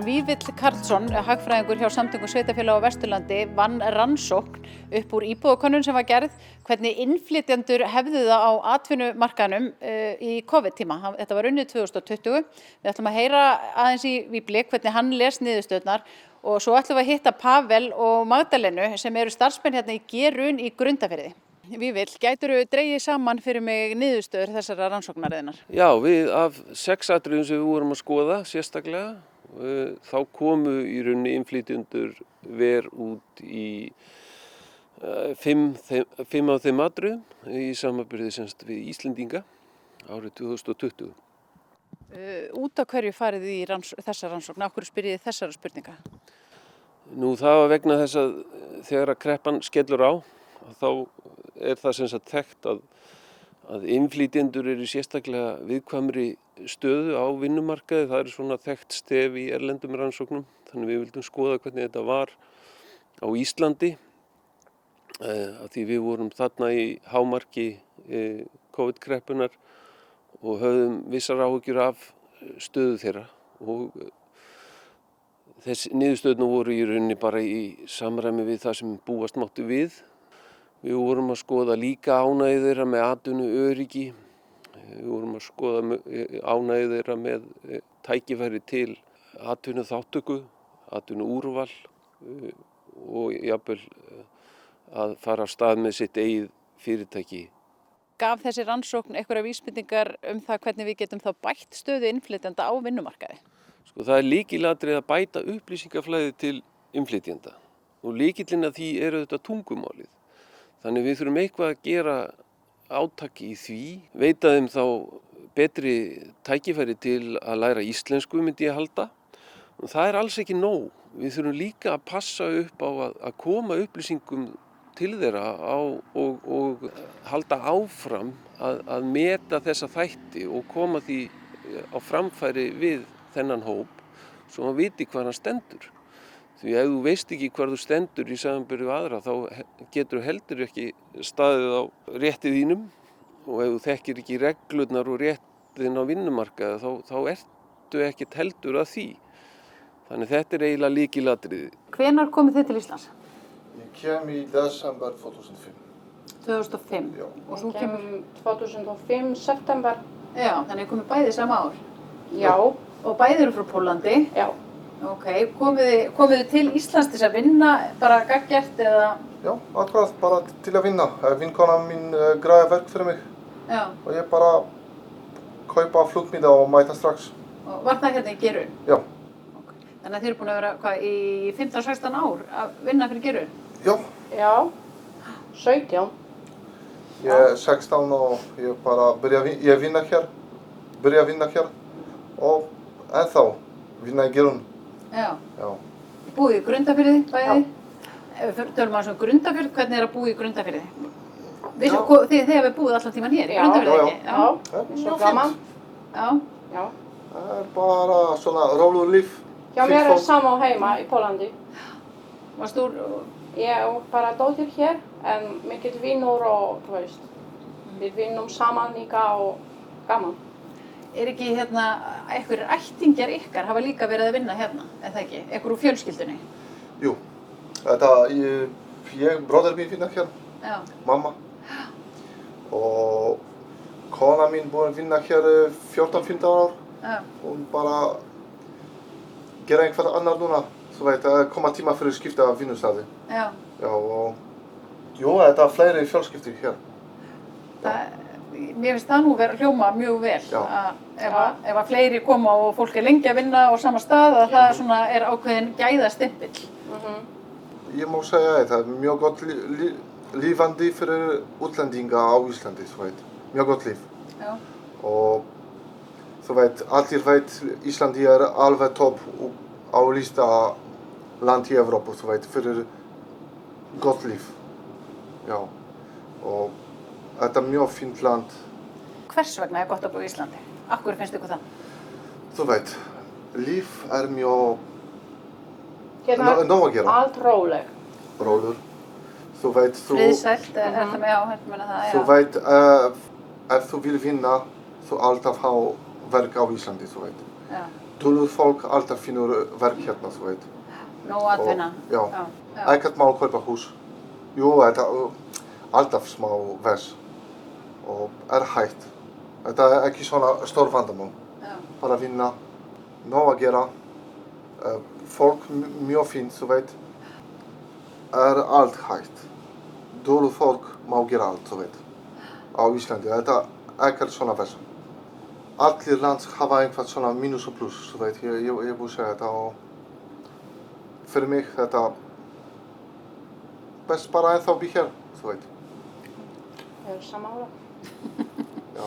Vífill Karlsson, hagfræðingur hjá Samtökum sveitarfélaga á Vesturlandi, vann rannsókn upp úr íbúðakönnun sem var gerð, hvernig innflytjendur hefðu það á atvinnumarkaðnum í COVID-tíma. Þetta var unnið 2020. Við ætlum að heyra aðeins í Vífli hvernig hann les niðurstöðurnar og svo ætlum við að hitta Pavel og Magdalenu sem eru starfsmenn hérna í Gerun í Grundarfirði. Vífill, gætirðu dregið saman fyrir mig niðurstöður þessara rannsóknarðinnar? Já, við af 6 atriðum sem við vorum að skoða sérstaklega, þá komu í rauninni innflytjendur ver út í 5 af þeim atriðum í samanburði semst við Íslendinga árið 2020. Út af hverju farið í þessa rannsókn? Af hverju spyrjið þið þessara spurninga? Nú það var vegna þess að þegar að kreppan skellur á, þá er það sem sagt þekkt að innflytjendur eru sérstaklega viðkvæmri stöðu á vinnumarkaði. Það eru svona þekkt stef í erlendum rannsóknum. Þannig við vildum skoða hvernig þetta var á Íslandi. Af því við vorum þarna í hámarki COVID-kreppunar og höfðum vissar áhyggjur af stöðu þeirra. Og þessi niðurstöðurnar voru í rauninni bara í samræmi við það sem búast mátti við. Við vorum að skoða líka ánægju þeirra með atvinnuöryggi. Við vorum að skoða ánægju þeirra með tækifæri til atvinnuþátttöku, atvinnuúrval og jafnvel að fara af stað með sitt eigið fyrirtæki. Gaf þessi rannsókn einhverjar vísbendingar það hvernig við getum þá bætt stöðu innflytjenda á vinnumarkaði? Sko, það er lykilatriði að bæta upplýsingaflæði til innflytjenda og lykillinn að því er auðvitað tungumálið. Þannig við þurfum eitthvað að gera átak í því, veita þeim þá betri tækifæri til að læra íslensku myndi ég halda. Og það er alls ekki nóg. Við þurfum líka að passa upp á að koma upplýsingum til þeirra og halda áfram að meta þessa þætti og koma því á framfæri við þennan hóp svo hann viti hvað hann stendur. Því ef þú veist ekki hvar þú stendur í samanburði við aðra þá getur þú heldur ekki staðið á rétti þínum og ef þú þekkir ekki reglurnar og réttin á vinnumarkaði þá ertu ekkert heldur að því. Þannig þetta er eiginlega lykilatriði. Hvenær komið þið til Íslands? Ég kem í desember 2005. 2005? Já. Og þú kemur 2005, september. Já, þannig komið bæði sama ár? Já. Og bæði eru frá Póllandi? Já. Ok, komið þið til Íslands til að vinna bara gaggjart eða? Já, akkurat bara til að vinna. Vinkona mín græði verk fyrir mig. Já. Og ég bara kaupa flugmiða og mæta strax. Og var það hérna í Gerun? Já. Okay. Þannig að þið eru búin að vera í 15-16 ár að vinna fyrir Gerun? Já. Já, 17. Ég er 16 og ég bara byrja vinna hér og ennþá vinna í Gerun. Já. Já. Búið í Grundarfirði bæði? Já. Ef við tölum aðeins Grundarfjörð, hvernig er að búa í Grundarfirði? Já. Þið hefur búið allan tíman hér í Grundarfirði, ekki? Já. Svo gaman. Já. Já. Það er bara svona rólegur líf. Já, mér er sama heima í Póllandi. Varst þú? Ég er bara dóttir hér, en mikill vinnur og, þú veist, við vinnum saman líka og gaman. Er ekki hérna einhverjir ættingjar ykkar hafa líka verið að vinna hérna, eða ekki? Einhver úr fjölskyldunni? Jú. Ég bróðir mín vinna hér. Já. Mamma. Og kona mín búin að vinna hér 14-15 ár. Já. Hún bara gera einhvern annar núna. Þú veit, koma tíma fyrir skipta vinnustæði. Já. Já, og jú, þetta er fleiri fjölskyldur hér. Mér finnst það nú vera hljóma mjög vel. Já. Ef að fleiri koma og fólk er lengi að vinna á sama stað, að það svona er ákveðin gæðastimpill. Ég má segja þetta er mjög gott lífandi fyrir útlendinga á Íslandi, þú veit. Mjög gott líf. Já. Og þú veit, allir veit Íslandi er alveg topp á lista land í Evrópu, þú veit, fyrir gott líf. Já. Og þetta er mjög fínt land. Hvers vegna er gott að búa í Íslandi? Af hverju finnst ykkur það? Þú veit, líf er mjög Hérna nóg að gera. allt róleg. Rólegur. Þú veit, Friðsælt, er það með áhengmuna það, já. Þú veit, ef þú vil vinna, þú alltaf hafa verk á Íslandi, þú veit. Já. Dulur fólk alltaf finnur verk hérna, þú veit. Nóg atvinna. Já. Já. Ekkert má kaupa hús. Jú, þetta alltaf smá vers og hægt. Þetta ekki svona stór vandamál. Já. Bara vinna, nóg að gera. Fólk mjög fínt, þú veit. Allt hægt. Dulur fólk má gera allt, þú veit. Á Íslandi, þetta ekkert svona vers. Allir land hafa einhvern svona mínus og pluss, þú veit. Ég búið segja þetta og fyrir mig þetta best bara ennþá be hér, þú veit. Ég er sammála. Já.